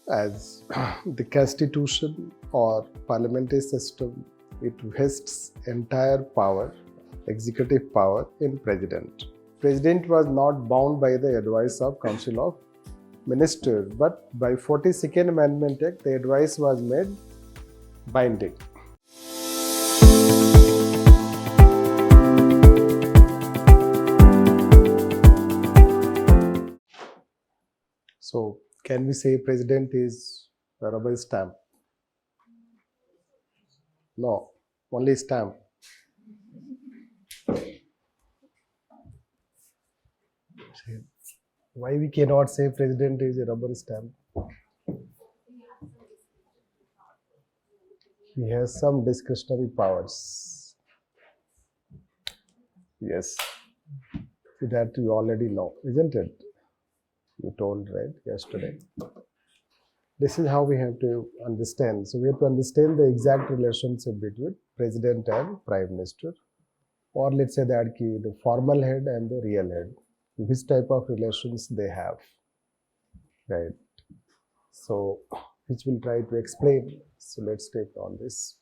As the constitution or parliamentary system, it vests entire power, executive power in president. President was not bound by the advice of Council of Ministers, but by 42nd Amendment Act, the advice was made binding. So, can we say president is a rubber stamp? No, only stamp. Why we cannot say president is a rubber stamp? He has some discretionary powers. Yes, that you already know, isn't it? You told right yesterday. This is how we have to understand. So we have to understand the exact relationship between president and prime minister, or let's say that the formal head and the real head, which type of relations they have, right? So which we'll try to explain. So let's take on this.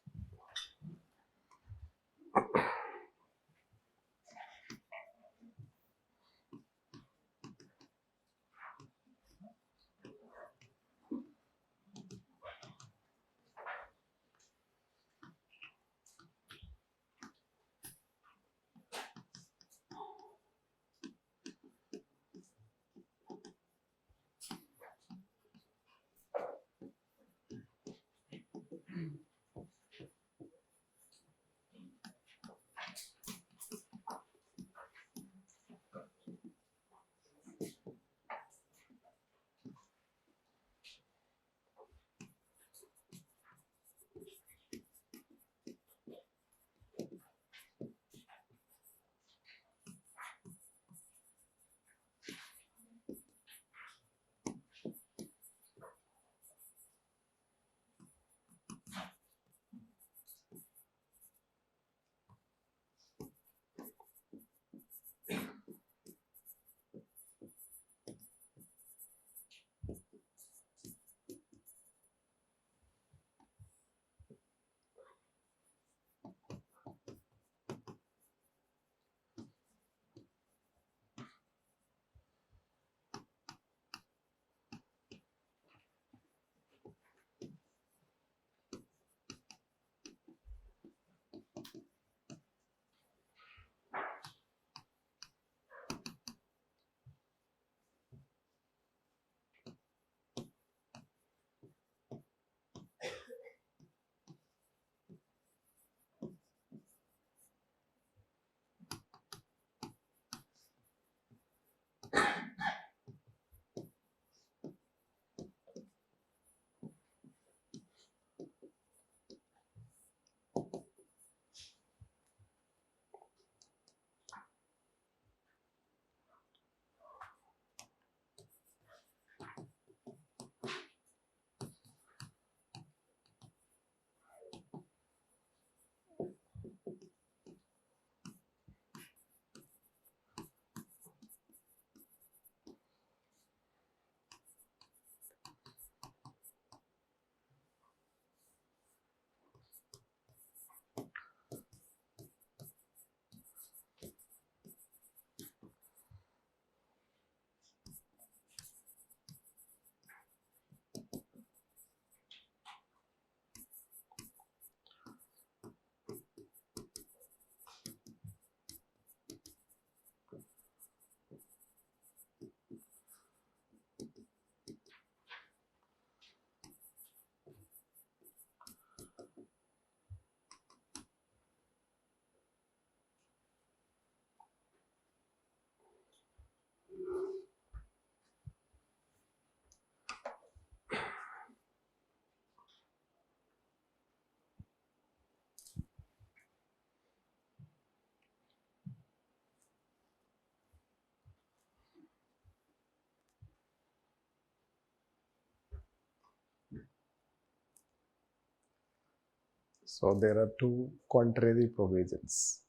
So there are two contrary provisions.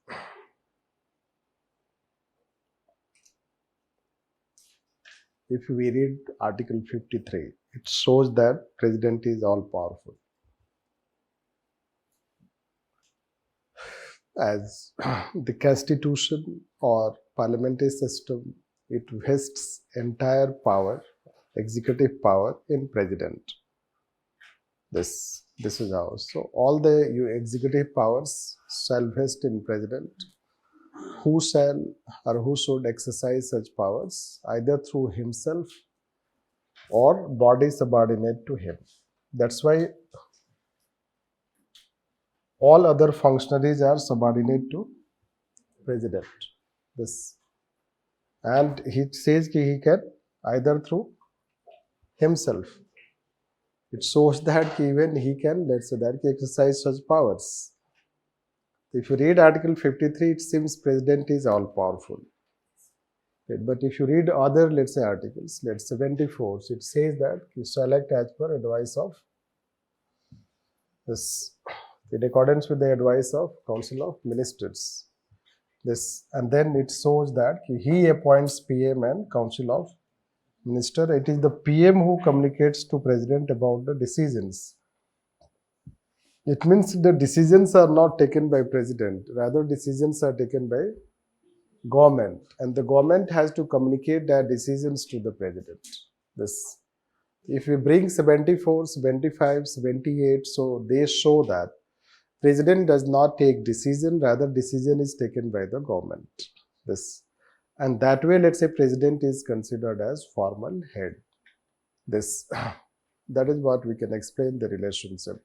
If we read Article 53, it shows that president is all powerful. As the constitution or parliamentary system, it vests entire power, executive power in president. This is how. So all the executive powers shall vest in president. Who shall or who should exercise such powers either through himself or body subordinate to him. That's why all other functionaries are subordinate to president. This, and he says he can either through himself. It shows that even he can, let's say that he exercise such powers. If you read Article 53, it seems president is all powerful. But if you read other, let's say articles, let's say 74, it says that he shall act as per advice of this, in accordance with the advice of Council of Ministers. This, and then it shows that he appoints PM and Council of Minister. It is the PM who communicates to President about the decisions. It means the decisions are not taken by President, rather decisions are taken by government, and the government has to communicate their decisions to the President. This, if we bring 74, 75, 78, so they show that President does not take decision, rather decision is taken by the government. This, and that way, let's say President is considered as formal head. This, that is what we can explain the relationship.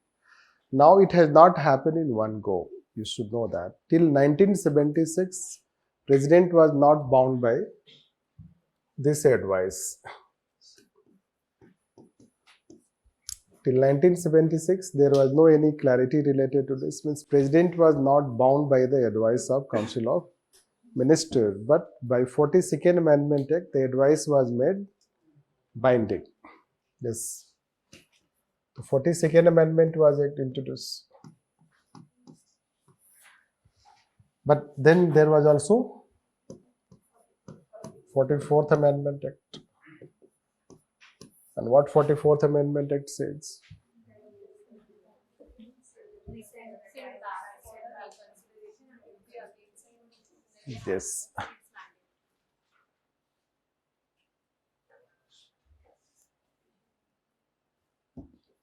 Now it has not happened in one go. You should know that. Till 1976, President was not bound by this advice. Till 1976, there was no any clarity related to this. Means President was not bound by the advice of Council of Ministers. But by 42nd Amendment Act, the advice was made binding. Yes. The 42nd Amendment was introduced. But then there was also 44th Amendment Act. And what 44th Amendment Act says? Yes.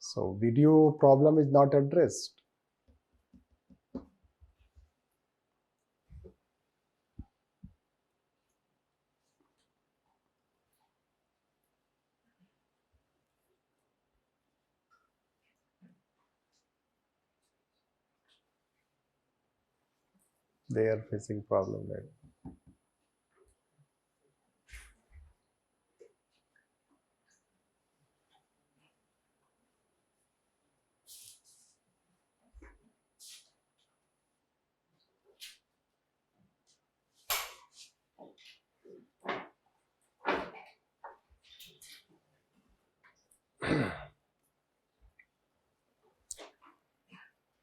So video problem is not addressed. They are facing problem there.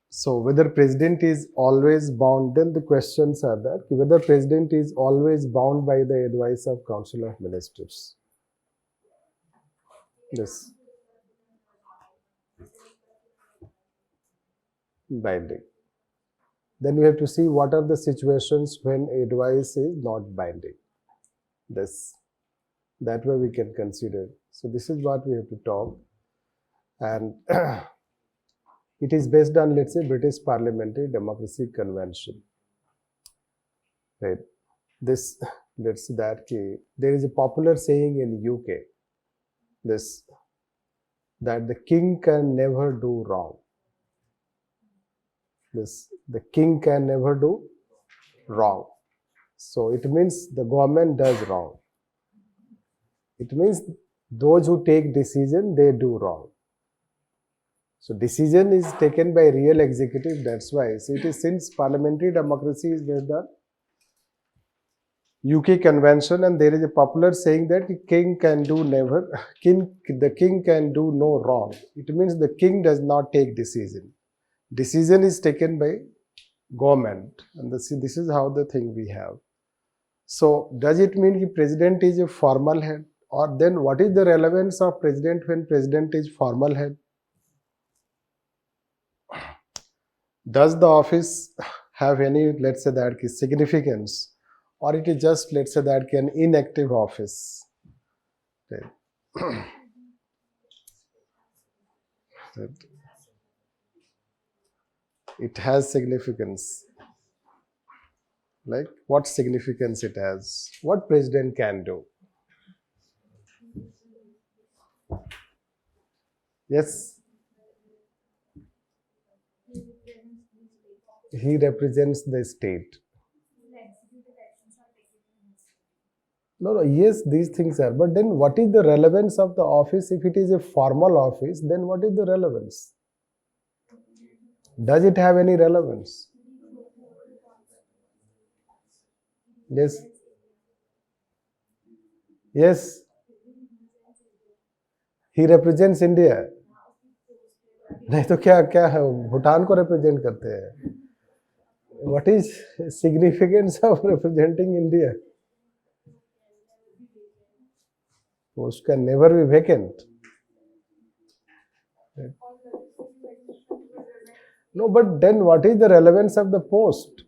So whether President is always bound, then the questions are that whether President is always bound by the advice of Council of Ministers. Yes. Binding. Then we have to see what are the situations when advice is not binding. This, that way we can consider. So this is what we have to talk. And it is based on, let's say, British Parliamentary Democracy Convention. Right. This, let's say that there is a popular saying in UK, this, that the king can never do wrong. This, the king can never do wrong. So it means the government does wrong. It means those who take decision, they do wrong. So decision is taken by real executive, that's why. So it is, since parliamentary democracy is based on UK convention, and there is a popular saying that the king can do the king can do no wrong. It means the king does not take decision. Decision is taken by government, and this is how the thing we have. So does it mean the president is a formal head Or then what is the relevance of president when president is formal head? Does the office have any, let's say that ki significance, or it is just, let's say that ki an inactive office? It has significance. Like what significance it has? What president can do? Yes, he represents the state. No, no, yes, these things are. But then what is the relevance of the office? If it is a formal office, then what is the relevance? Does it have any relevance? Yes. Yes. He represents India. नहीं तो क्या क्या है, भूटान को represent करते हैं. What is significance of representing India? Post can never be vacant. No, but then what is the relevance of the post?